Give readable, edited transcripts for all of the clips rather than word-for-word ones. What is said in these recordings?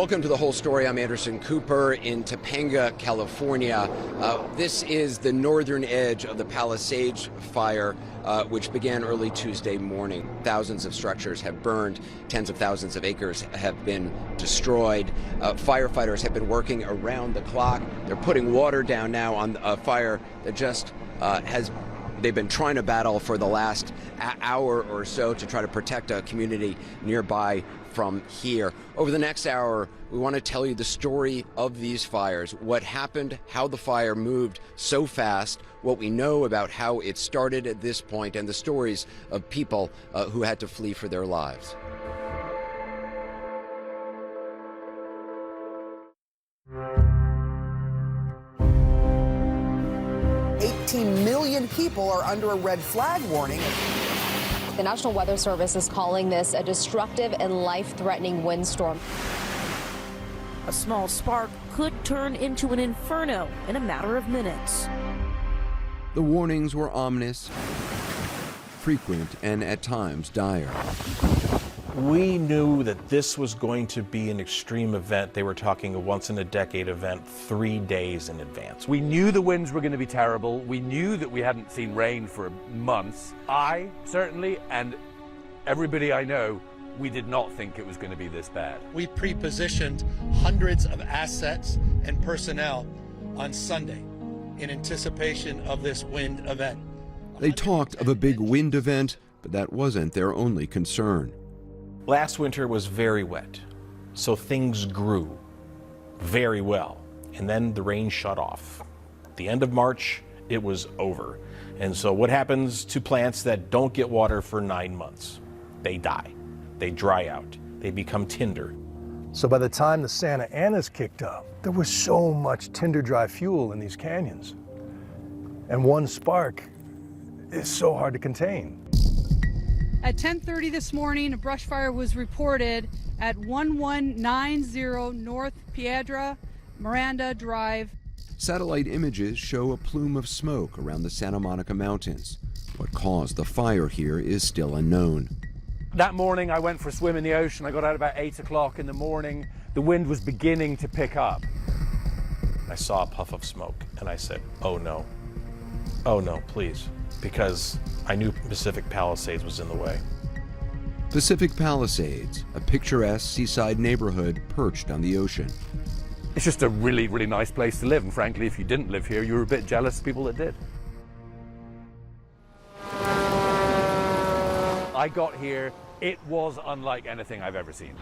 Welcome to The Whole Story. I'm Anderson Cooper in Topanga, California. This is the northern edge of the Palisades fire, which began early Tuesday morning. Thousands of structures have burned. Tens of thousands of acres have been destroyed. Firefighters have been working around the clock. They're putting water down now on a fire that just they've been trying to battle for the last hour or so to try to protect a community nearby from here. Over the next hour, we want to tell you the story of these fires, what happened, how the fire moved so fast, what we know about how it started at this point, and the stories of people who had to flee for their lives. Million people are under a red flag warning. The National Weather Service is calling this a destructive and life-threatening windstorm. A small spark could turn into an inferno in a matter of minutes. The warnings were ominous, frequent, and at times dire. We knew that this was going to be an extreme event. They were talking a once-in-a-decade event 3 days in advance. We knew the winds were going to be terrible. We knew that we hadn't seen rain for months. I, certainly, and everybody I know, we did not think it was going to be this bad. We pre-positioned hundreds of assets and personnel on Sunday in anticipation of this wind event. They talked of a big wind event, but that wasn't their only concern. Last winter was very wet, so things grew very well. And then the rain shut off. At the end of March, it was over. And so what happens to plants that don't get water for 9 months? They die. They dry out. They become tinder. So by the time the Santa Ana's kicked up, there was so much tinder dry fuel in these canyons. And one spark is so hard to contain. At 10:30 this morning, a brush fire was reported at 1190 North Piedra Miranda Drive. Satellite images show a plume of smoke around the Santa Monica Mountains. What caused the fire here is still unknown. That morning, I went for a swim in the ocean. I got out about 8 o'clock in the morning. The wind was beginning to pick up. I saw a puff of smoke, and I said, oh no, please, because I knew Pacific Palisades was in the way. Pacific Palisades, a picturesque seaside neighborhood perched on the ocean. It's just a really, really nice place to live. And frankly, if you didn't live here, you were a bit jealous of people that did. I got here, it was unlike anything I've ever seen.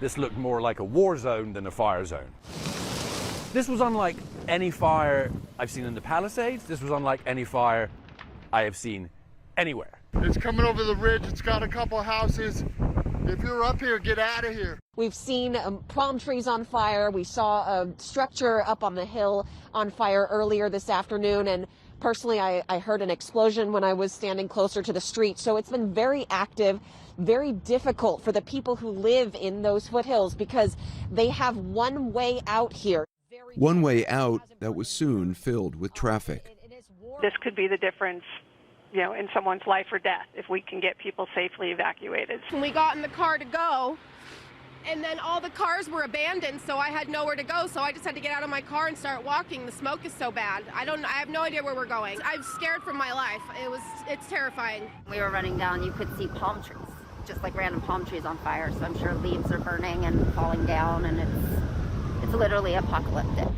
This looked more like a war zone than a fire zone. This was unlike any fire I've seen in the Palisades. This was unlike any fire I have seen anywhere. It's coming over the ridge. It's got a couple houses. If you're up here, get out of here. We've seen palm trees on fire. We saw a structure up on the hill on fire earlier this afternoon. And personally, I heard an explosion when I was standing closer to the street. So it's been very active, very difficult for the people who live in those foothills because they have one way out here. One way out that was soon filled with traffic. This could be the difference, in someone's life or death if we can get people safely evacuated. We got in the car to go, and then all the cars were abandoned, so I had nowhere to go, so I just had to get out of my car and start walking. The smoke is so bad. I have no idea where we're going. I'm scared for my life. It's terrifying. We were running down, you could see palm trees, just like random palm trees on fire, so I'm sure leaves are burning and falling down, and it's literally apocalyptic.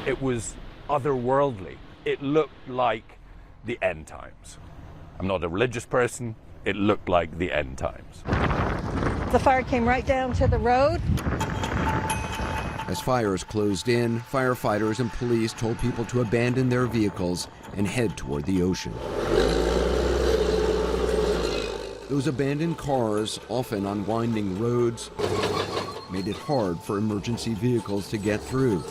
It was otherworldly. It looked like the end times. I'm not a religious person. It looked like the end times. The fire came right down to the road. As fires closed in, firefighters and police told people to abandon their vehicles and head toward the ocean. Those abandoned cars, often on winding roads, made it hard for emergency vehicles to get through.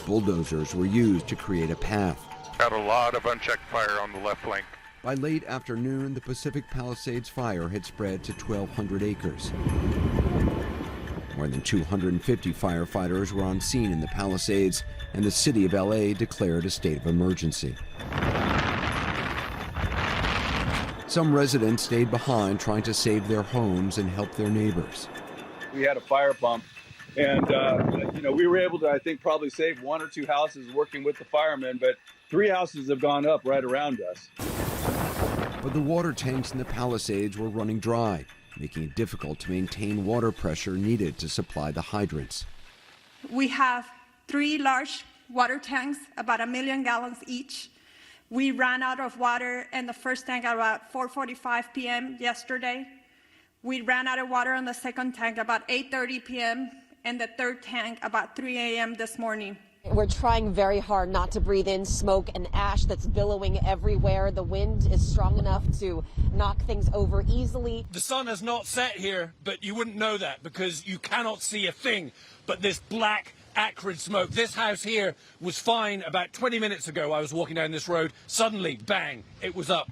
Bulldozers were used to create a path. Got a lot of unchecked fire on the left flank. By late afternoon, the Pacific Palisades fire had spread to 1,200 acres. More than 250 firefighters were on scene in the Palisades, and the city of LA declared a state of emergency. Some residents stayed behind trying to save their homes and help their neighbors. We had a fire pump, and we were able to, I think, probably save 1 or 2 houses working with the firemen, but 3 houses have gone up right around us. But the water tanks in the Palisades were running dry, making it difficult to maintain water pressure needed to supply the hydrants. We have 3 large water tanks, about 1 million gallons each. We ran out of water in the first tank at about 4:45 p.m. yesterday. We ran out of water on the second tank about 8:30 p.m. and the third tank about 3 a.m. this morning. We're trying very hard not to breathe in smoke and ash that's billowing everywhere. The wind is strong enough to knock things over easily. The sun has not set here, but you wouldn't know that because you cannot see a thing but this black acrid smoke. This house here was fine about 20 minutes ago. I was walking down this road. Suddenly, bang, it was up.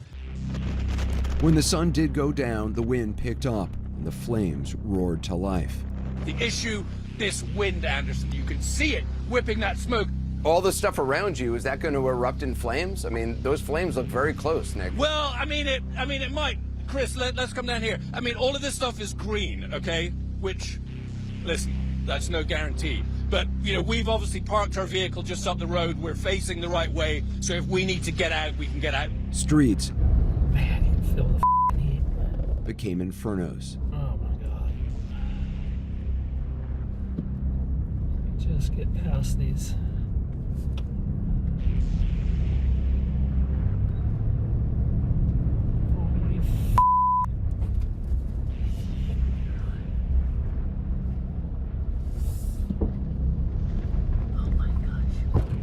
When the sun did go down, the wind picked up and the flames roared to life. The issue, this wind, Anderson, you can see it whipping that smoke. All the stuff around you, is that going to erupt in flames? I mean, those flames look very close, Nick. Well, I mean it might. Chris, let's come down here. I mean, all of this stuff is green, okay? Which, listen, that's no guarantee. But, we've obviously parked our vehicle just up the road. We're facing the right way. So if we need to get out, we can get out. Streets Man, you can feel the heat. became infernos. Oh my God. Just get past these. Holy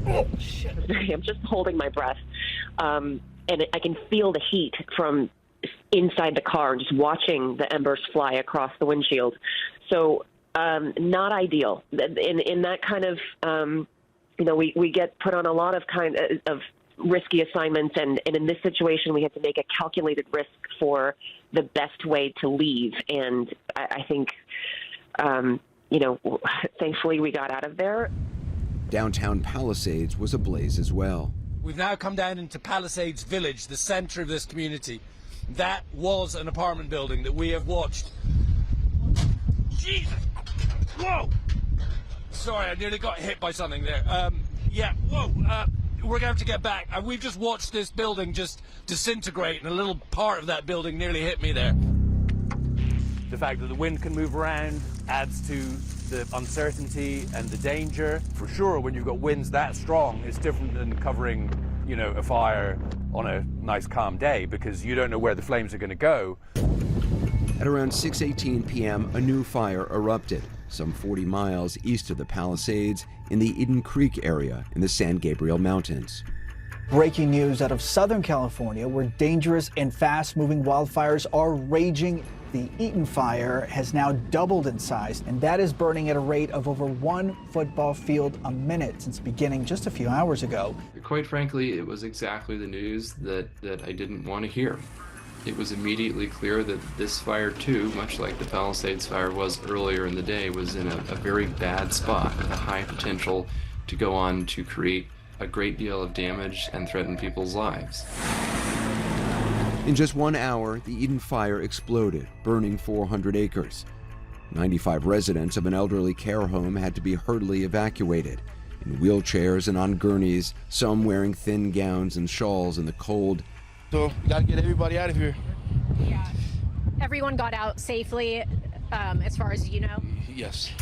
Oh, shit. I'm just holding my breath. And I can feel the heat from inside the car, just watching the embers fly across the windshield. So not ideal. In that kind of, we get put on a lot of of risky assignments. And in this situation, we had to make a calculated risk for the best way to leave. And I think, thankfully we got out of there. Downtown Palisades was ablaze as well. We've now come down into Palisades Village, the center of this community. That was an apartment building that we have watched. Jesus! Whoa! Sorry, I nearly got hit by something there. Whoa! We're going to have to get back. We've just watched this building just disintegrate, and a little part of that building nearly hit me there. The fact that the wind can move around adds to the uncertainty and the danger. For sure, when you've got winds that strong, it's different than covering, a fire on a nice calm day because you don't know where the flames are going to go. At around 6:18 p.m., a new fire erupted, some 40 miles east of the Palisades in the Eden Creek area in the San Gabriel Mountains. Breaking news out of Southern California, where dangerous and fast-moving wildfires are raging. The Eaton fire has now doubled in size, and that is burning at a rate of over 1 football field a minute since beginning just a few hours ago. Quite frankly, it was exactly the news that I didn't want to hear. It was immediately clear that this fire too, much like the Palisades fire was earlier in the day, was in a very bad spot with a high potential to go on to create a great deal of damage and threaten people's lives. In just 1 hour, the Eden fire exploded, burning 400 acres. 95 residents of an elderly care home had to be hurriedly evacuated, in wheelchairs and on gurneys, some wearing thin gowns and shawls in the cold. So, we gotta get everybody out of here. Yeah. Everyone got out safely, as far as you know? Yes.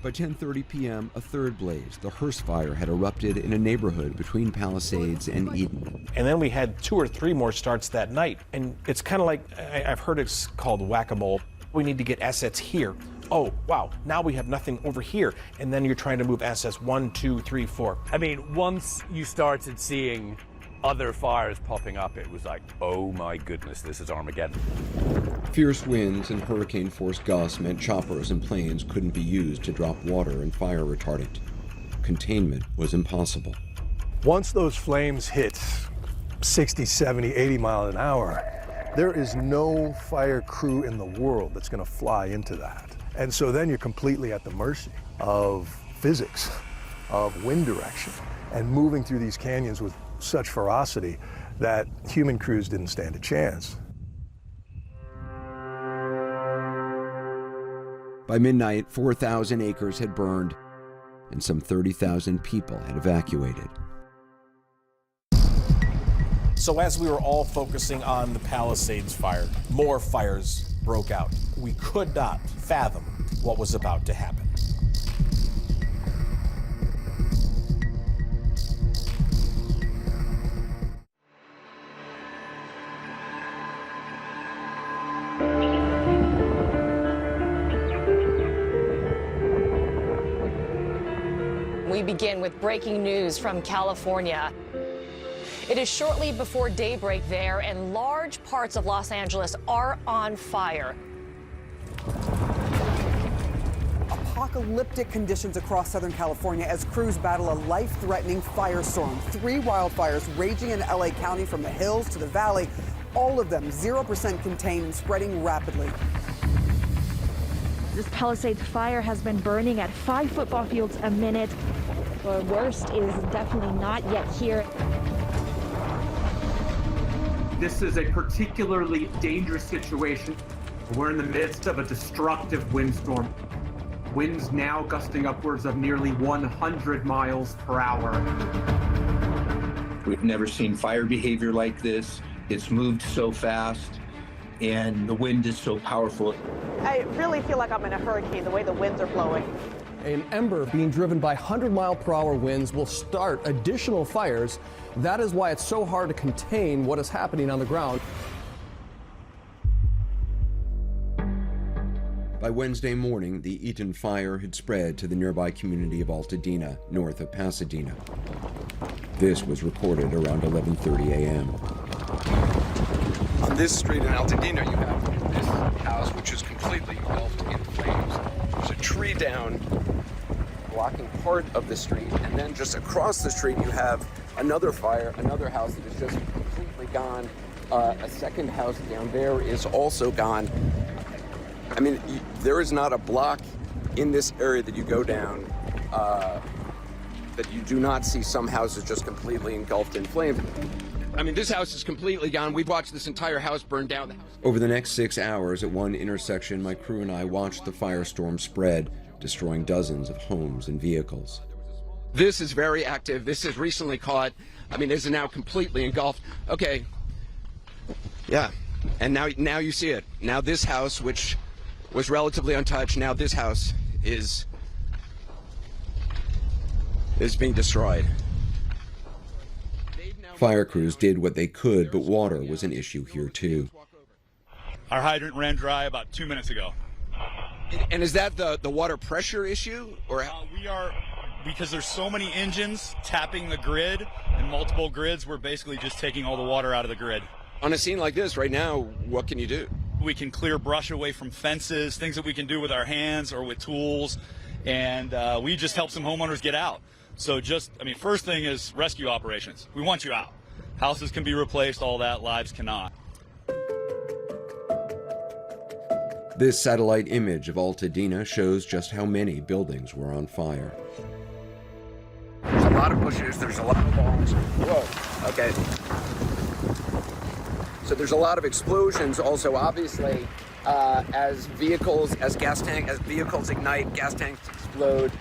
By 10:30 p.m., a third blaze, the Hearst fire, had erupted in a neighborhood between Palisades and Eden. And then we had 2 or 3 more starts that night. And it's kind of like, I've heard it's called whack-a-mole. We need to get assets here. Oh, wow, now we have nothing over here. And then you're trying to move assets 1, 2, 3, 4. I mean, once you started seeing other fires popping up, it was like, oh my goodness, this is Armageddon. Fierce winds and hurricane-force gusts meant choppers and planes couldn't be used to drop water and fire retardant. Containment was impossible. Once those flames hit 60, 70, 80 miles an hour, there is no fire crew in the world that's going to fly into that. And so then you're completely at the mercy of physics, of wind direction, and moving through these canyons with such ferocity that human crews didn't stand a chance. By midnight, 4,000 acres had burned and some 30,000 people had evacuated. So as we were all focusing on the Palisades fire, more fires broke out. We could not fathom what was about to happen. We begin with breaking news from California. It is shortly before daybreak there, and large parts of Los Angeles are on fire. Apocalyptic conditions across Southern California as crews battle a life-threatening firestorm. 3 wildfires raging in LA County from the hills to the valley, all of them 0% contained and spreading rapidly. This Palisades fire has been burning at 5 football fields a minute. The worst is definitely not yet here. This is a particularly dangerous situation. We're in the midst of a destructive windstorm. Winds now gusting upwards of nearly 100 miles per hour. We've never seen fire behavior like this. It's moved so fast, and the wind is so powerful. I really feel like I'm in a hurricane, the way the winds are blowing. An ember being driven by 100-mile-per-hour winds will start additional fires. That is why it's so hard to contain what is happening on the ground. By Wednesday morning, the Eaton fire had spread to the nearby community of Altadena, north of Pasadena. This was reported around 11:30 a.m. On this street in Altadena, you have this house, which is completely engulfed in flames. There's a tree down, blocking part of the street, and then just across the street, you have another fire, another house that is just completely gone. A second house down there is also gone. I mean, there is not a block in this area that you go down that you do not see some houses just completely engulfed in flames. I mean, this house is completely gone. We've watched this entire house burn down. Over the next 6 hours at one intersection, my crew and I watched the firestorm spread, destroying dozens of homes and vehicles. This is very active. This is recently caught. I mean, this is now completely engulfed. Okay. Yeah. And now you see it. Now this house, which was relatively untouched, now this house is being destroyed. Fire crews did what they could, but water was an issue here too. Our hydrant ran dry about 2 minutes ago. And is that the water pressure issue? Or because there's so many engines tapping the grid and multiple grids, we're basically just taking all the water out of the grid. On a scene like this right now, what can you do? We can clear brush away from fences, things that we can do with our hands or with tools, and we just help some homeowners get out. So first thing is rescue operations. We want you out. Houses can be replaced, all that, lives cannot. This satellite image of Altadena shows just how many buildings were on fire. There's a lot of bushes, there's a lot of bombs. Whoa, okay. So there's a lot of explosions also, obviously, as vehicles ignite, gas tanks explode.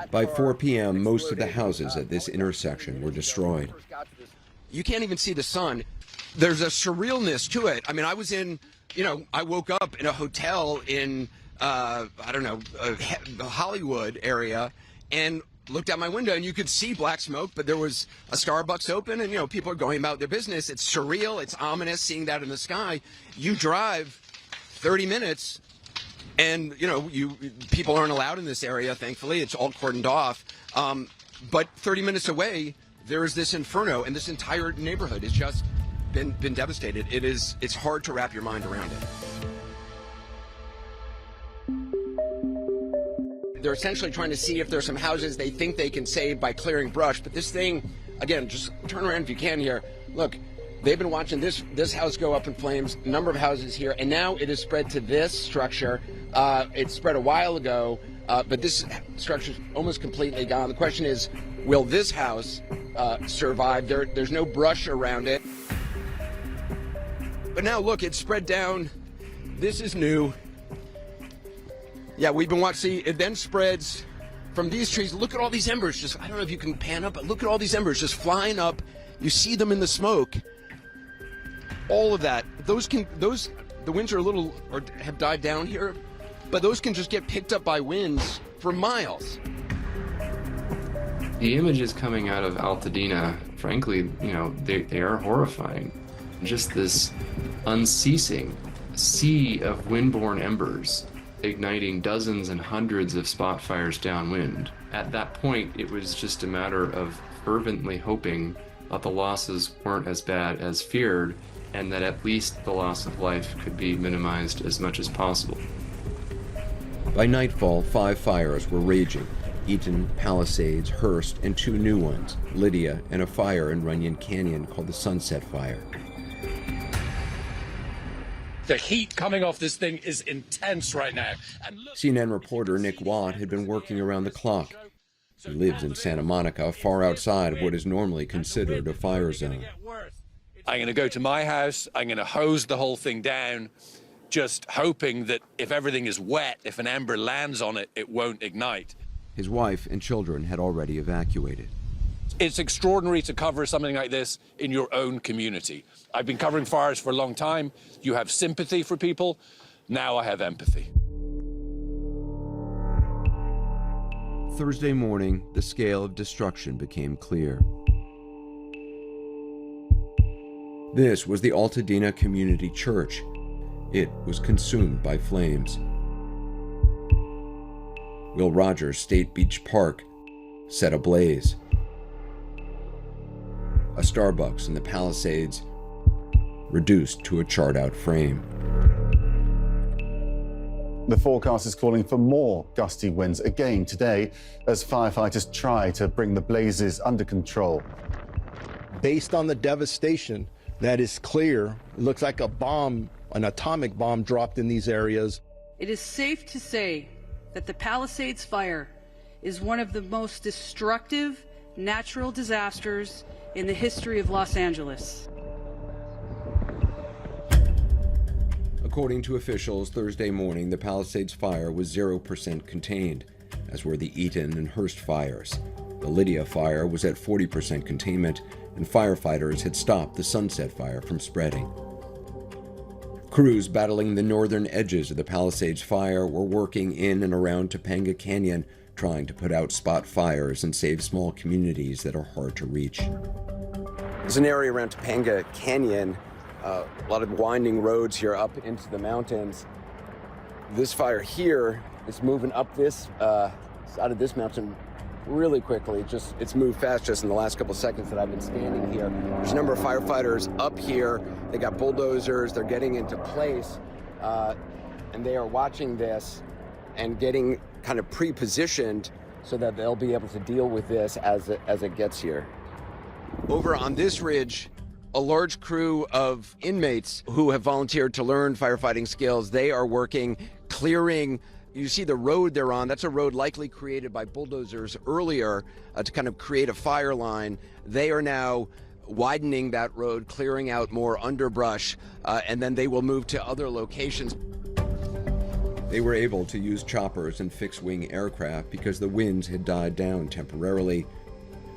By 4 p.m., most of the houses at this intersection were destroyed. You can't even see the sun. There's a surrealness to it. I mean, I woke up in a hotel in, the Hollywood area, and looked out my window, and you could see black smoke, but there was a Starbucks open, and, people are going about their business. It's surreal. It's ominous seeing that in the sky. You drive 30 minutes, and, people aren't allowed in this area, thankfully. It's all cordoned off. But 30 minutes away, there is this inferno, and this entire neighborhood has just been devastated. It's hard to wrap your mind around it. They're essentially trying to see if there's some houses they think they can save by clearing brush. But this thing, again, just turn around if you can here. Look, they've been watching this house go up in flames, a number of houses here, and now it has spread to this structure. It spread a while ago, but this structure is almost completely gone. The question is, will this house survive? There's no brush around it. But now look, it's spread down. This is new. Yeah, we've been watching. See, it then spreads from these trees. Look at all these embers. Just, I don't know if you can pan up, but look at all these embers just flying up. You see them in the smoke. All of that. The winds are a little, or have died down here, but those can just get picked up by winds for miles. The images coming out of Altadena, frankly, they are horrifying. Just this unceasing sea of windborne embers igniting dozens and hundreds of spot fires downwind. At that point, it was just a matter of fervently hoping that the losses weren't as bad as feared, and that at least the loss of life could be minimized as much as possible. By nightfall, 5 fires were raging. Eaton, Palisades, Hearst, and 2 new ones, Lydia, and a fire in Runyon Canyon called the Sunset Fire. The heat coming off this thing is intense right now. CNN reporter Nick Watt had been working around the clock. He lives in Santa Monica, far outside of what is normally considered a fire zone. I'm going to go to my house, I'm going to hose the whole thing down, just hoping that if everything is wet, if an ember lands on it, it won't ignite. His wife and children had already evacuated. It's extraordinary to cover something like this in your own community. I've been covering fires for a long time. You have sympathy for people. Now I have empathy. Thursday morning, the scale of destruction became clear. This was the Altadena Community Church. It was consumed by flames. Will Rogers State Beach Park set ablaze. A Starbucks in the Palisades reduced to a charred-out frame. The forecast is calling for more gusty winds again today as firefighters try to bring the blazes under control. Based on the devastation that is clear, it looks like a bomb, an atomic bomb dropped in these areas. It is safe to say that the Palisades fire is one of the most destructive natural disasters in the history of Los Angeles. According to officials, Thursday morning, the Palisades fire was 0% contained, as were the Eaton and Hearst fires. The Lydia fire was at 40% containment, and firefighters had stopped the Sunset Fire from spreading. Crews battling the northern edges of the Palisades fire were working in and around Topanga Canyon, trying to put out spot fires and save small communities that are hard to reach. There's an area around Topanga Canyon, a lot of winding roads here up into the mountains. This fire here is moving up this side of this mountain really quickly. It's moved fast just in the last couple seconds that I've been standing here. There's a number of firefighters up here. They got bulldozers. They're getting into place, and they are watching this and getting kind of pre-positioned so that they'll be able to deal with this as it gets here. Over on this ridge, a large crew of inmates who have volunteered to learn firefighting skills. They are working, clearing. You see the road they're on. That's a road likely created by bulldozers earlier to kind of create a fire line. They are now widening that road, clearing out more underbrush, and then they will move to other locations. They were able to use choppers and fixed-wing aircraft because the winds had died down temporarily,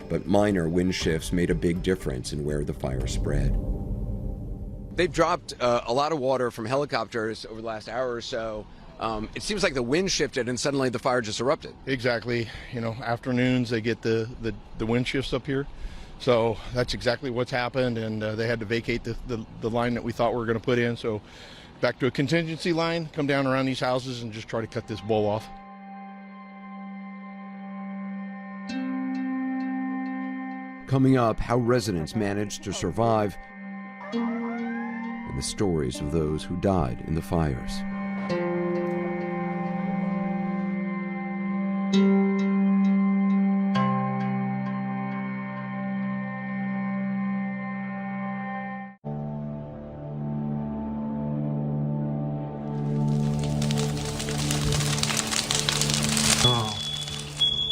but minor wind shifts made a big difference in where the fire spread. They've dropped a lot of water from helicopters over the last hour or so. It seems like the wind shifted and suddenly the fire just erupted. Exactly. Afternoons they get the wind shifts up here. So that's exactly what's happened, and they had to vacate the line that we thought we were going to put in. So back to a contingency line, come down around these houses and just try to cut this bowl off. Coming up, how residents managed to survive and the stories of those who died in the fires.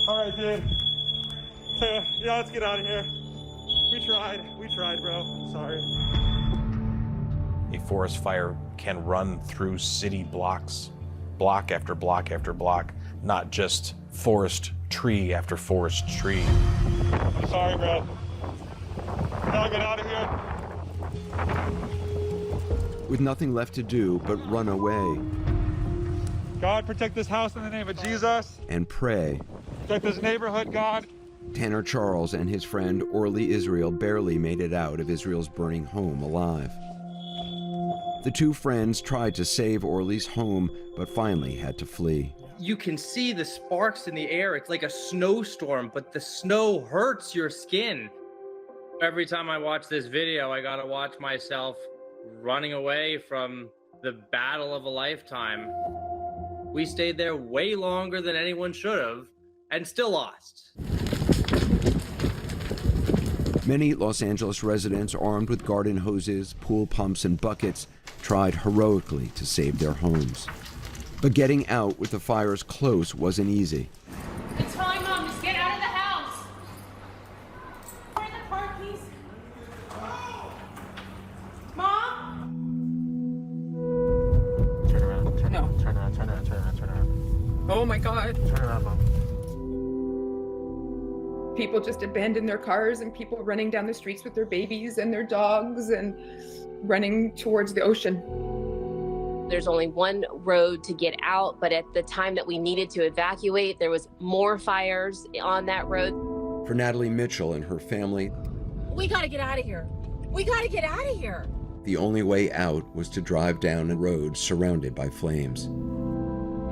All right, dude. Yeah, let's get out of here. We tried, bro. Sorry. A forest fire can run through city blocks, block after block after block, not just forest tree after forest tree. I'm sorry, bro. Now get out of here. With nothing left to do but run away God, protect this house in the name of Jesus. and pray, Protect this neighborhood, God. Tanner Charles and his friend Orly Israel barely made it out of Israel's burning home alive. The two friends tried to save Orly's home, but finally had to flee. You can see the sparks in the air. It's like a snowstorm, but the snow hurts your skin. Every time I watch this video, I gotta watch myself running away from the battle of a lifetime. We stayed there way longer than anyone should have, and still lost. Many Los Angeles residents, armed with garden hoses, pool pumps, and buckets, tried heroically to save their homes. But getting out with the fires close wasn't easy. It's fine, Mom. Just get out of the house. Where are the car keys? Mom? Turn around. Turn around. Turn around. Oh my God. Turn around, Mom. People just abandoned their cars and people running down the streets with their babies and their dogs and running towards the ocean. There's only one road to get out, but at the time that we needed to evacuate, there was more fires on that road. For Natalie Mitchell and her family, We gotta get out of here. We gotta get out of here. the only way out was to drive down a road surrounded by flames.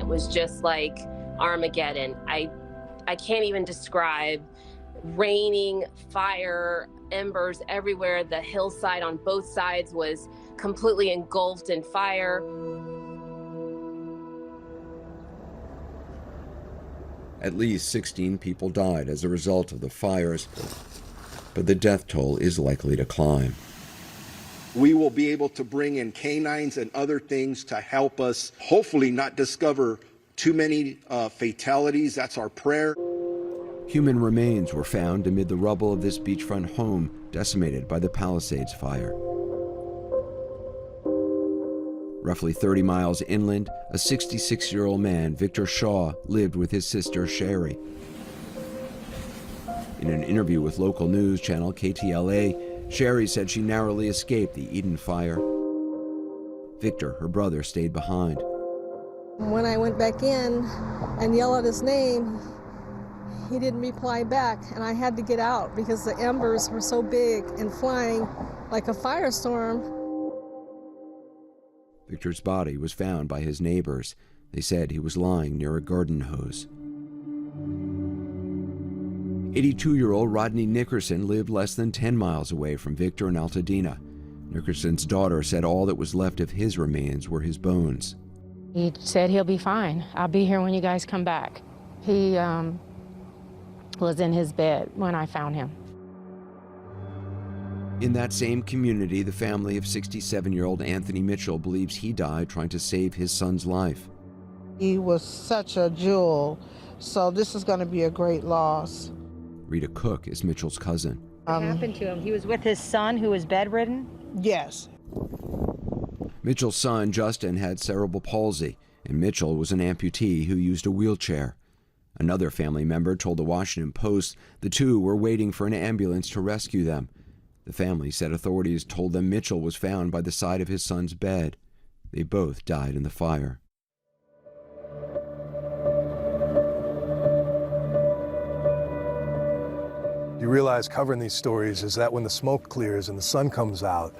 It was just like Armageddon. I can't even describe. Raining, fire, embers everywhere. The hillside on both sides was completely engulfed in fire. At least 16 people died as a result of the fires, but the death toll is likely to climb. We will be able to bring in canines and other things to help us hopefully not discover too many fatalities. That's our prayer. Human remains were found amid the rubble of this beachfront home decimated by the Palisades fire. Roughly 30 miles inland, a 66-year-old man, Victor Shaw, lived with his sister Sherry. In an interview with local news channel KTLA, Sherry said she narrowly escaped the Eden fire. Victor, her brother, stayed behind. When I went back in and yelled out his name, he didn't reply back, and I had to get out because the embers were so big and flying like a firestorm. Victor's body was found by his neighbors. They said he was lying near a garden hose. 82-year-old Rodney Nickerson lived less than 10 miles away from Victor in Altadena. Nickerson's daughter said all that was left of his remains were his bones. He said he'll be fine. I'll be here when you guys come back. He was in his bed when I found him. In that same community, the family of 67-year-old Anthony Mitchell believes he died trying to save his son's life. He was such a jewel, so this is going to be a great loss. Rita Cook is Mitchell's cousin. What happened to him? He was with his son who was bedridden? Yes. Mitchell's son, Justin, had cerebral palsy, and Mitchell was an amputee who used a wheelchair. Another family member told the Washington Post the two were waiting for an ambulance to rescue them. The family said authorities told them Mitchell was found by the side of his son's bed. They both died in the fire. You realize covering these stories is that when the smoke clears and the sun comes out,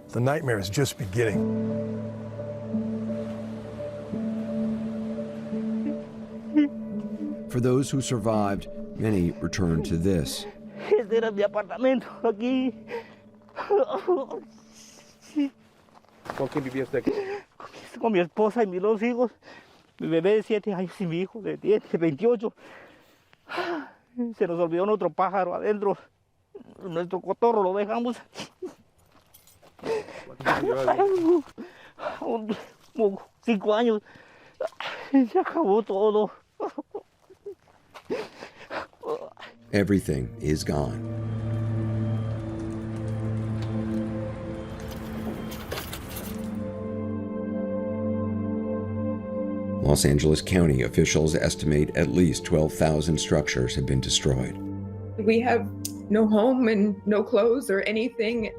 the nightmare is just beginning. For those who survived, many returned to this. Este era mi apartamento aquí. ¿Con quién vivía usted aquí? Con mi esposa y mis dos hijos. Mi bebé de 7 años y mi hijo de 10, de 28. Se nos olvidó nuestro pájaro adentro. Nuestro cotorro lo dejamos. 5 años. Se acabó todo. Everything is gone. Los Angeles County officials estimate at least 12,000 structures have been destroyed. We have no home and no clothes or anything.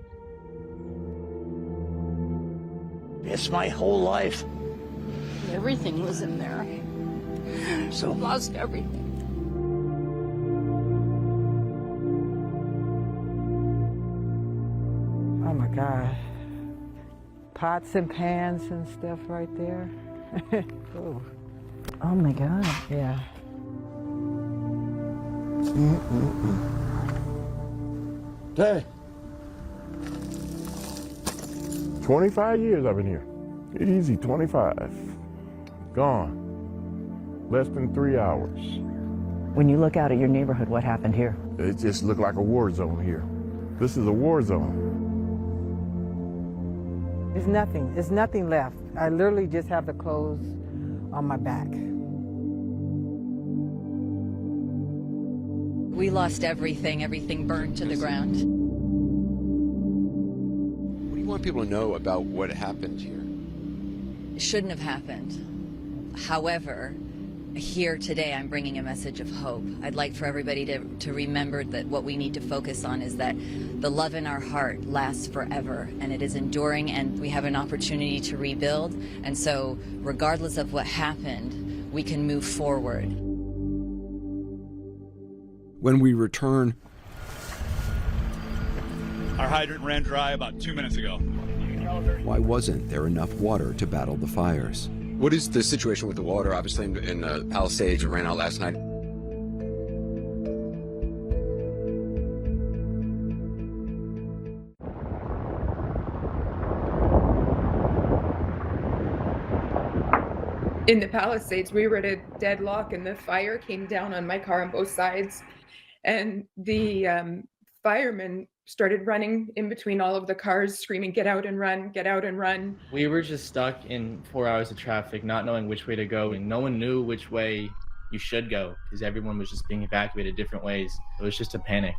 It's my whole life. Everything was in there. So lost everything. Oh my God. Pots and pans and stuff right there. Oh. Oh my God. Yeah. 25 years I've been here. Easy, 25. Gone. Less than 3 hours. When you look out at your neighborhood, what happened here? It just looked like a war zone here. This is a war zone. There's nothing left. I literally just have the clothes on my back. We lost everything. Everything burned to the ground. What do you want people to know about what happened here? It shouldn't have happened. However, here today I'm bringing a message of hope. I'd like for everybody to remember that what we need to focus on is that the love in our heart lasts forever, and it is enduring, and we have an opportunity to rebuild. And so regardless of what happened, we can move forward. When we return, our hydrant ran dry about 2 minutes ago. why wasn't there enough water to battle the fires? What is the situation with the water? Obviously in Palisades, it ran out last night. In the Palisades, we were at a deadlock and the fire came down on my car on both sides. And the firemen started running in between all of the cars, screaming, "Get out and run, get out and run." We were just stuck in 4 hours of traffic, not knowing which way to go. And no one knew which way you should go because everyone was just being evacuated different ways. It was just a panic.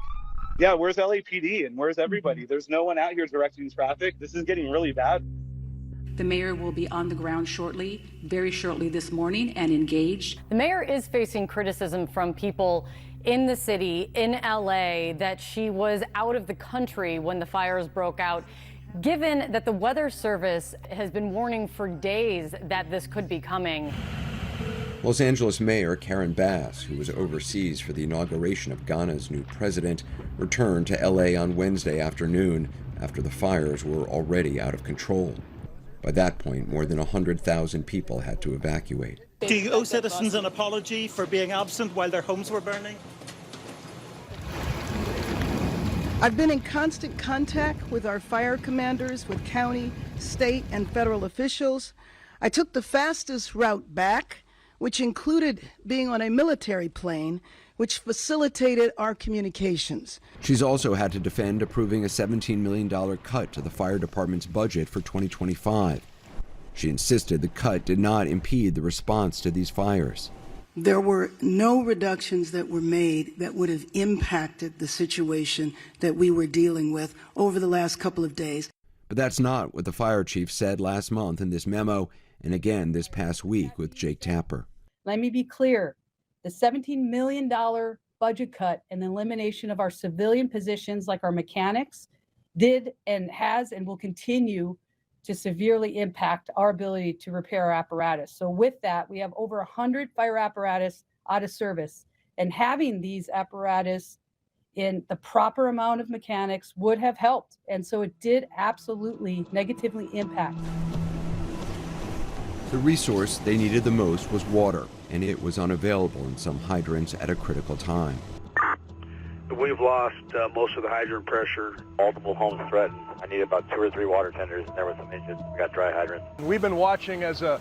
Yeah, where's LAPD and where's everybody? There's no one out here directing traffic. This is getting really bad. The mayor will be on the ground shortly, very shortly this morning, and engaged. The mayor is facing criticism from people in the city, in LA, that she was out of the country when the fires broke out, given that the Weather Service has been warning for days that this could be coming. Los Angeles Mayor Karen Bass, who was overseas for the inauguration of Ghana's new president, returned to LA on Wednesday afternoon after the fires were already out of control. By that point, more than 100,000 people had to evacuate. Do you owe citizens an apology for being absent while their homes were burning? I've been in constant contact with our fire commanders, with county, state, and federal officials. I took the fastest route back, which included being on a military plane, which facilitated our communications. She's also had to defend approving a $17 million cut to the fire department's budget for 2025. She insisted the cut did not impede the response to these fires. There were no reductions that were made that would have impacted the situation that we were dealing with over the last couple of days. But that's not what the fire chief said last month in this memo, and again this past week with Jake Tapper. Let me be clear. The $17 million budget cut and the elimination of our civilian positions like our mechanics did and has and will continue to severely impact our ability to repair our apparatus. So with that, we have over 100 fire apparatus out of service, and having these apparatus in the proper amount of mechanics would have helped. And so it did absolutely negatively impact. The resource they needed the most was water, and it was unavailable in some hydrants at a critical time. We've lost most of the hydrant pressure. Multiple homes threatened. I need about 2 or 3 water tenders, and there were some injured. We got dry hydrants. We've been watching as a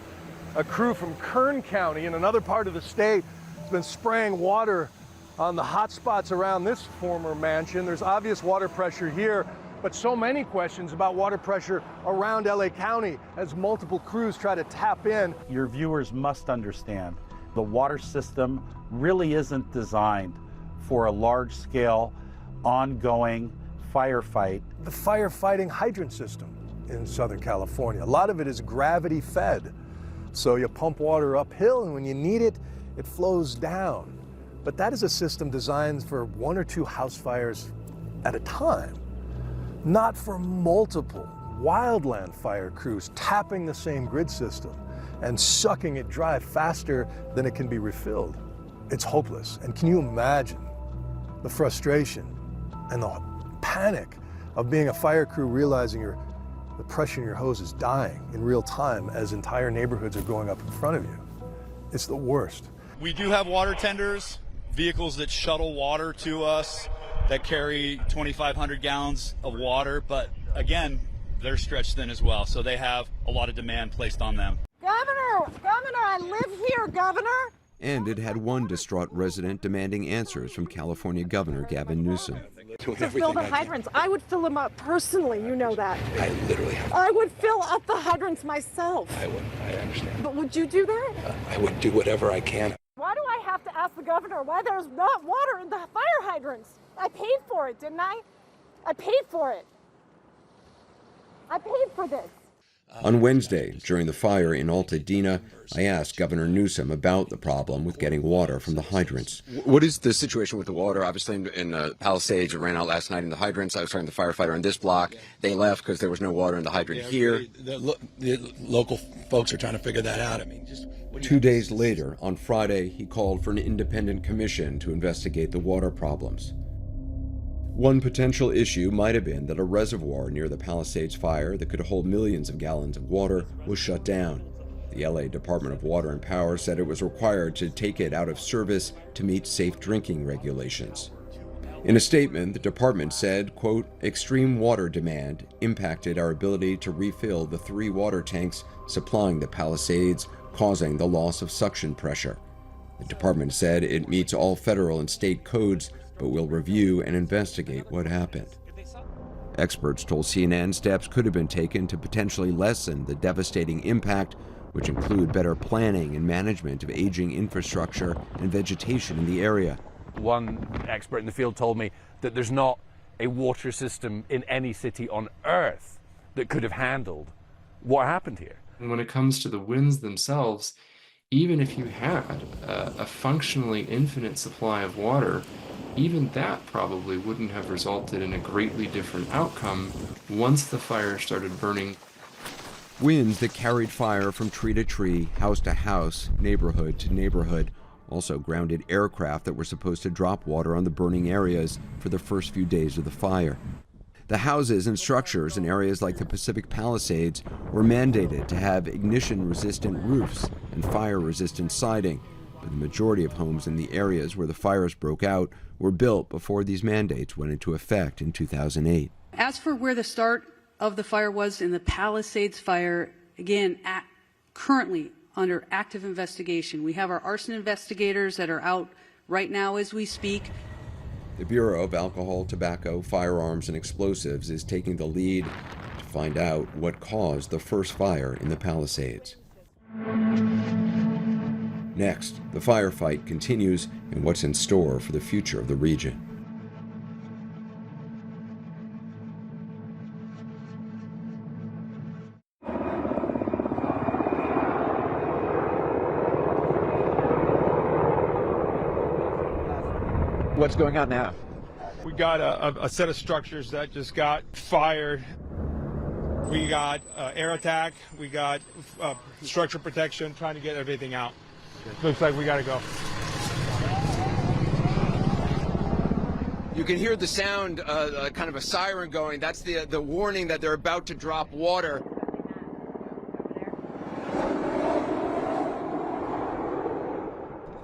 crew from Kern County in another part of the state has been spraying water on the hot spots around this former mansion. There's obvious water pressure here, but so many questions about water pressure around LA County as multiple crews try to tap in. Your viewers must understand the water system really isn't designed for a large-scale, ongoing firefight. The firefighting hydrant system in Southern California, a lot of it is gravity fed. So you pump water uphill, and when you need it, it flows down. But that is a system designed for 1 or 2 house fires at a time, not for multiple wildland fire crews tapping the same grid system and sucking it dry faster than it can be refilled. It's hopeless. And can you imagine the frustration and the panic of being a fire crew realizing the pressure in your hose is dying in real time as entire neighborhoods are going up in front of you? It's the worst. We do have water tenders, vehicles that shuttle water to us that carry 2,500 gallons of water, but again, they're stretched thin as well, so they have a lot of demand placed on them. Governor, I live here, Governor. And it had one distraught resident demanding answers from California Governor Gavin Newsom. To fill the hydrants. I would fill them up personally, you know that. I literally have. I would fill up the hydrants myself. I would. I understand. But would you do that? I would do whatever I can. Why do I have to ask the governor why there's not water in the fire hydrants? I paid for it, didn't I? I paid for it. I paid for this. On Wednesday, during the fire in Altadena, I asked Governor Newsom about the problem with getting water from the hydrants. What is the situation with the water? Obviously, in Palisades, it ran out last night in the hydrants. I was talking to the firefighter in this block. They left because there was no water in the hydrant here. The local folks are trying to figure that out. I mean, 2 days later, on Friday, he called for an independent commission to investigate the water problems. One potential issue might have been that a reservoir near the Palisades fire that could hold millions of gallons of water was shut down. The LA Department of Water and Power said it was required to take it out of service to meet safe drinking regulations. In a statement, the department said, quote, "Extreme water demand impacted our ability to refill the 3 water tanks supplying the Palisades, causing the loss of suction pressure." The department said it meets all federal and state codes, but will review and investigate what happened. Experts told CNN steps could have been taken to potentially lessen the devastating impact, which include better planning and management of aging infrastructure and vegetation in the area. One expert in the field told me that there's not a water system in any city on Earth that could have handled what happened here. And when it comes to the winds themselves, even if you had a functionally infinite supply of water, even that probably wouldn't have resulted in a greatly different outcome once the fire started burning. Winds that carried fire from tree to tree, house to house, neighborhood to neighborhood, also grounded aircraft that were supposed to drop water on the burning areas for the first few days of the fire. The houses and structures in areas like the Pacific Palisades were mandated to have ignition-resistant roofs and fire-resistant siding, but the majority of homes in the areas where the fires broke out were built before these mandates went into effect in 2008. As for where the start of the fire was in the Palisades fire, again, currently under active investigation. We have our arson investigators that are out right now as we speak. The Bureau of Alcohol, Tobacco, Firearms, and Explosives is taking the lead to find out what caused the first fire in the Palisades. Next, the firefight continues and what's in store for the future of the region. What's going on now? We got a set of structures that just got fired. We got air attack. We got structure protection, trying to get everything out. Looks like we got to go. You can hear the sound, kind of a siren going. That's the warning that they're about to drop water.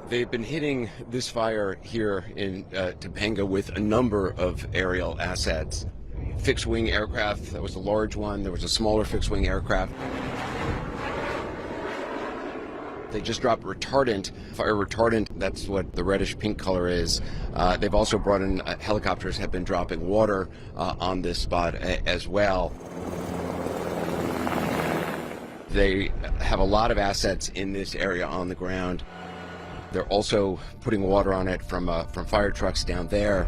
They've been hitting this fire here in Topanga with a number of aerial assets. Fixed-wing aircraft, that was a large one. There was a smaller fixed-wing aircraft. They just dropped retardant, fire retardant. That's what the reddish-pink color is. They've also brought in, helicopters have been dropping water on this spot as well. They have a lot of assets in this area on the ground. They're also putting water on it from fire trucks down there.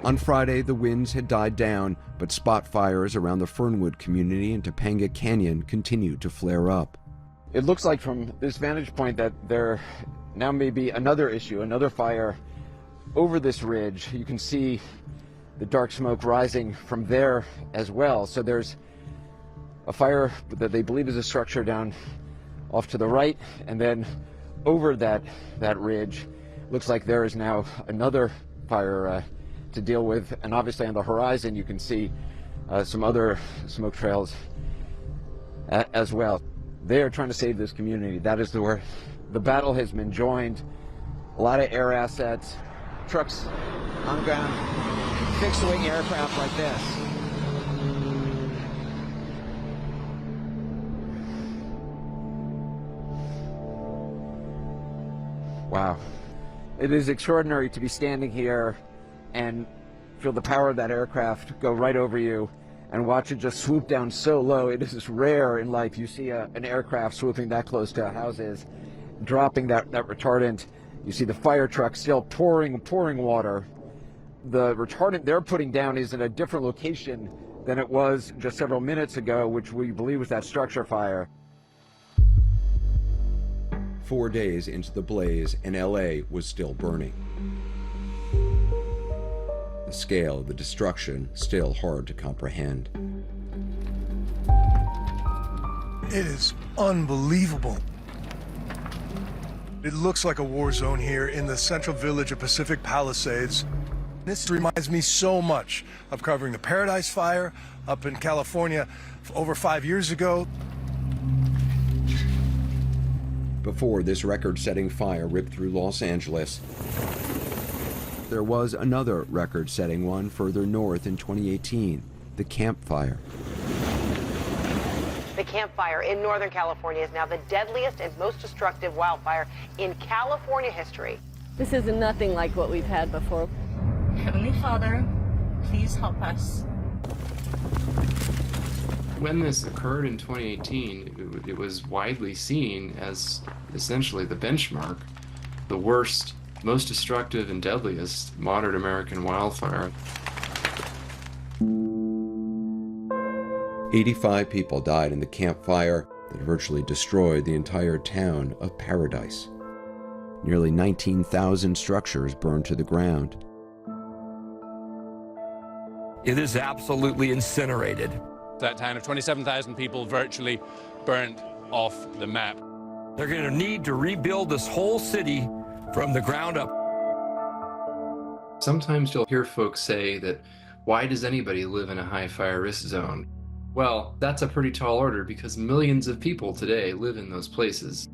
On Friday, the winds had died down, but spot fires around the Fernwood community in Topanga Canyon continued to flare up. It looks like from this vantage point that there now may be another issue, another fire over this ridge. You can see the dark smoke rising from there as well. So there's a fire that they believe is a structure down off to the right, and then over that ridge, looks like there is now another fire to deal with. And obviously on the horizon, you can see some other smoke trails as well. They are trying to save this community. That is where the battle has been joined. A lot of air assets, trucks on ground, fixed-wing aircraft like this. Wow. It is extraordinary to be standing here and feel the power of that aircraft go right over you and watch it just swoop down so low. It is rare in life. You see an aircraft swooping that close to houses, dropping that retardant. You see the fire truck still pouring water. The retardant they're putting down is in a different location than it was just several minutes ago, which we believe was that structure fire. 4 days into the blaze, and LA was still burning. The scale of the destruction still hard to comprehend. It is unbelievable. It looks like a war zone here in the central village of Pacific Palisades. This reminds me so much of covering the Paradise Fire up in California over 5 years ago. Before this record-setting fire ripped through Los Angeles, there was another record-setting one further north in 2018, the Camp Fire. The Camp Fire in Northern California is now the deadliest and most destructive wildfire in California history. This is nothing like what we've had before. Heavenly Father, please help us. When this occurred in 2018, it was widely seen as essentially the benchmark, the worst, most destructive and deadliest modern American wildfire. 85 people died in the Camp Fire that virtually destroyed the entire town of Paradise. Nearly 19,000 structures burned to the ground. It is absolutely incinerated. That town of 27,000 people virtually burnt off the map. They're going to need to rebuild this whole city from the ground up. Sometimes you'll hear folks say that, why does anybody live in a high fire risk zone? Well, that's a pretty tall order because millions of people today live in those places.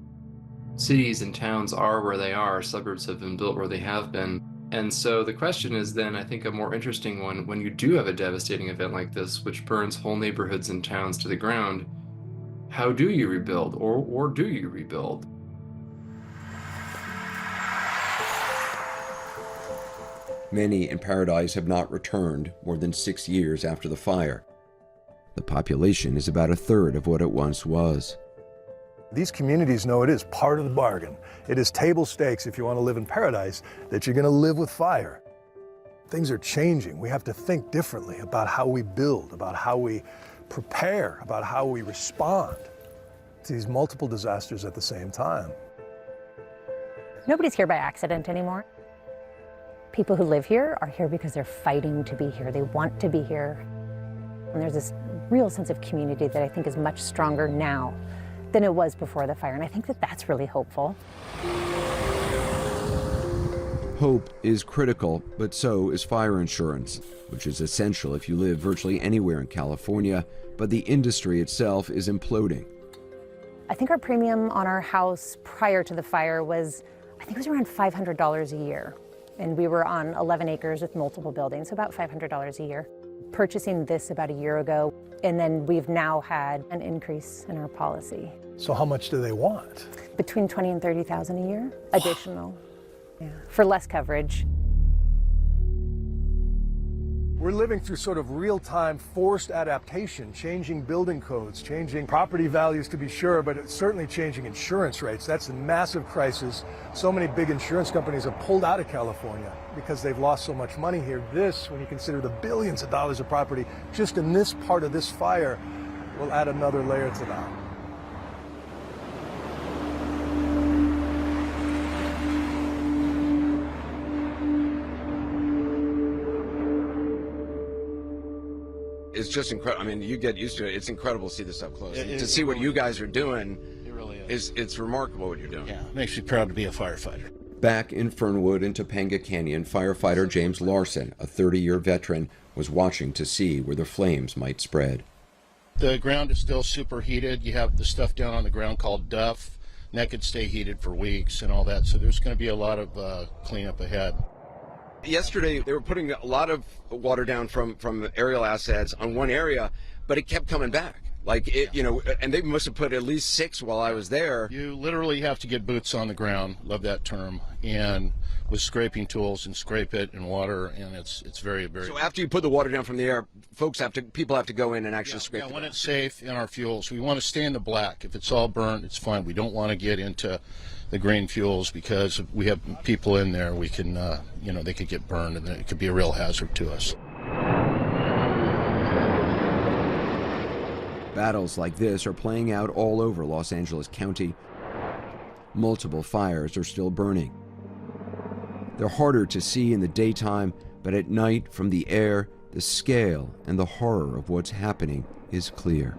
Cities and towns are where they are, suburbs have been built where they have been. And so the question is then, I think, a more interesting one, when you do have a devastating event like this, which burns whole neighborhoods and towns to the ground, how do you rebuild, or do you rebuild? Many in Paradise have not returned more than 6 years after the fire. The population is about a third of what it once was. These communities know it is part of the bargain. It is table stakes if you want to live in Paradise, that you're going to live with fire. Things are changing. We have to think differently about how we build, about how we prepare, about how we respond to these multiple disasters at the same time. Nobody's here by accident anymore. People who live here are here because they're fighting to be here. They want to be here. And there's this real sense of community that I think is much stronger now than it was before the fire, and I think that that's really hopeful. Hope is critical, but so is fire insurance, which is essential if you live virtually anywhere in California, but the industry itself is imploding. I think our premium on our house prior to the fire was, I think it was around $500 a year. And we were on 11 acres with multiple buildings, so about $500 a year. Purchasing this about a year ago, and then we've now had an increase in our policy. So how much do they want? Between $20,000 and $30,000 a year, additional, yeah, for less coverage. We're living through sort of real-time forced adaptation, changing building codes, changing property values to be sure, but it's certainly changing insurance rates. That's a massive crisis. So many big insurance companies have pulled out of California because they've lost so much money here. This, when you consider the billions of dollars of property just in this part of this fire, will add another layer to that. It's just incredible. I mean, you get used to it. It's incredible to see this up close. To see what really you guys are doing, it really is. It's remarkable what you're doing. Yeah, makes me proud to be a firefighter. Back in Fernwood in Topanga Canyon, firefighter James Larson, a 30-year veteran, was watching to see where the flames might spread. The ground is still superheated. You have the stuff down on the ground called duff, and that could stay heated for weeks and all that. So there's going to be a lot of cleanup ahead. Yesterday, they were putting a lot of water down from aerial assets on one area, but it kept coming back. Like, it, you know, and they must have put at least 6 while I was there. You literally have to get boots on the ground, love that term, and with scraping tools and scrape it in water, and it's very, very... So after you put the water down from the air, people have to go in and actually scrape it. Yeah, when it's safe in our fuels, we want to stay in the black. If it's all burnt, it's fine. We don't want to get into the green fuels because if we have people in there, we can, you know, they could get burned and it could be a real hazard to us. Battles like this are playing out all over Los Angeles County. Multiple fires are still burning. They're harder to see in the daytime, but at night from the air, the scale and the horror of what's happening is clear.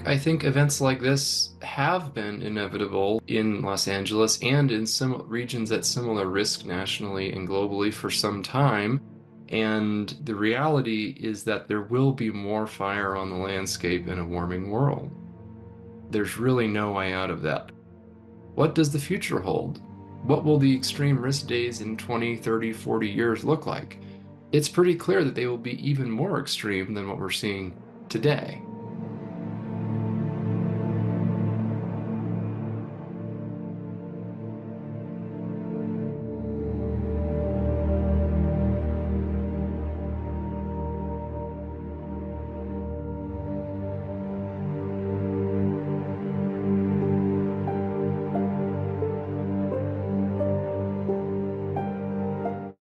I think events like this have been inevitable in Los Angeles and in some regions at similar risk nationally and globally for some time. And the reality is that there will be more fire on the landscape in a warming world. There's really no way out of that. What does the future hold? What will the extreme risk days in 20, 30, 40 years look like? It's pretty clear that they will be even more extreme than what we're seeing today.